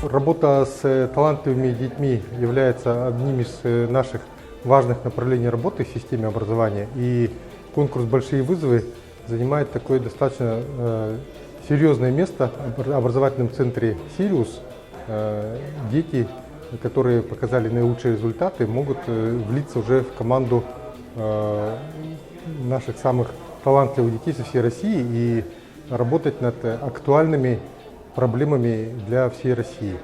Работа с талантливыми детьми является одним из наших важных направлений работы в системе образования. И конкурс «Большие вызовы» занимает такое достаточно серьезное место в образовательном центре «Сириус». Дети, которые показали наилучшие результаты, могут влиться уже в команду наших самых талантливых детей со всей России и работать над актуальными проблемами для всей России.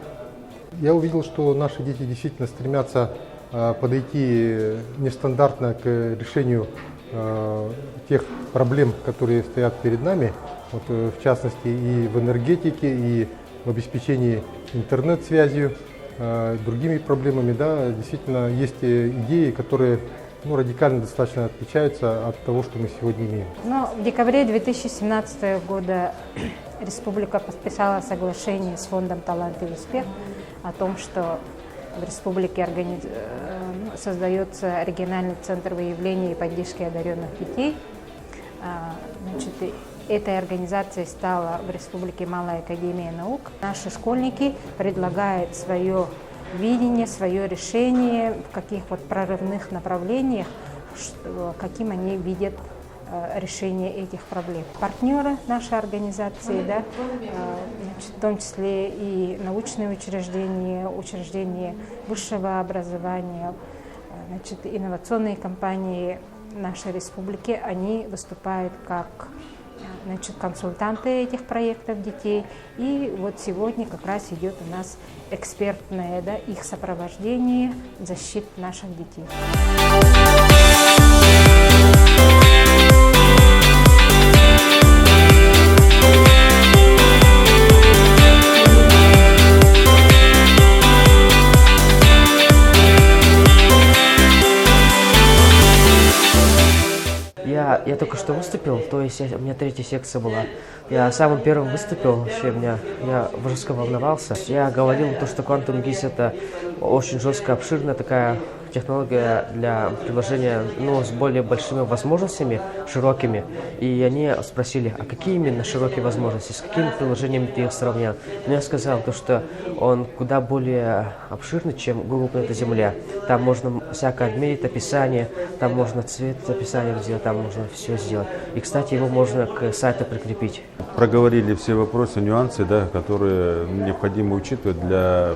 Я увидел, что наши дети действительно стремятся подойти нестандартно к решению тех проблем, которые стоят перед нами, вот, в частности и в энергетике, и в обеспечении интернет-связью, другими проблемами. Да, действительно есть идеи, которые радикально достаточно отличаются от того, что мы сегодня имеем. В декабре 2017 года республика подписала соглашение с фондом «Талант и успех» о том, что в республике создается региональный центр выявления и поддержки одаренных детей. Этой организацией стала в республике Малая академия наук. Наши школьники предлагают свое видение, свое решение, в каких прорывных направлениях, каким они видят решение этих проблем. Партнеры нашей организации, в том числе и научные учреждения, учреждения высшего образования, инновационные компании нашей республики, они выступают как консультанты этих проектов детей. И вот сегодня как раз идет у нас экспертное их сопровождение, защиты наших детей. Я только что выступил, то есть у меня третья секция была. Я самым первым выступил, вообще я жестко волновался. Я говорил, что Quantum GIS это очень жестко обширная такая технология для приложения, с более большими возможностями, широкими. И они спросили, а какие именно широкие возможности, с какими приложениями ты их сравнял? Я сказал, что он куда более обширный, чем Google Планета Земля. Там можно всякое отметить, описание, там можно цвет описания сделать, там можно все сделать. И, кстати, его можно к сайту прикрепить. Проговорили все вопросы, нюансы, которые необходимо учитывать для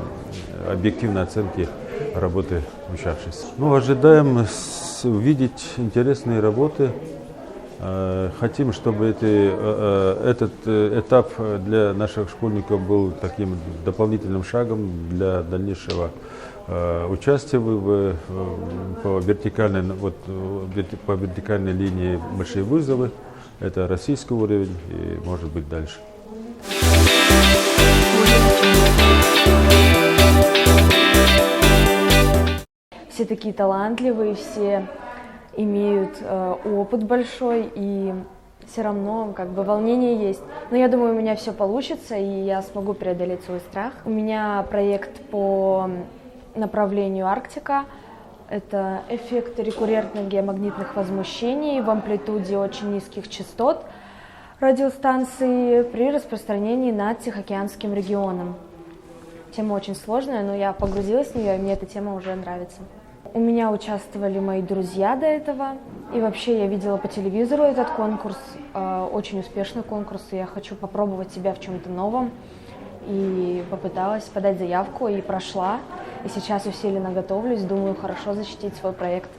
объективной оценки работы учащихся. Ожидаем увидеть интересные работы. Хотим, чтобы этот этап для наших школьников был таким дополнительным шагом для дальнейшего участия по вертикальной линии «Большие вызовы». Это российский уровень и, может быть, дальше. Все такие талантливые, все имеют опыт большой, и все равно волнение есть. Но я думаю, у меня все получится, и я смогу преодолеть свой страх. У меня проект по направлению Арктика. Это эффект рекуррентных геомагнитных возмущений в амплитуде очень низких частот радиостанции при распространении над Тихоокеанским регионом. Тема очень сложная, но я погрузилась в нее, и мне эта тема уже нравится. У меня участвовали мои друзья до этого, и вообще я видела по телевизору этот конкурс, очень успешный конкурс, и я хочу попробовать себя в чем-то новом. И попыталась подать заявку, и прошла. И сейчас усиленно готовлюсь, думаю, хорошо защитить свой проект.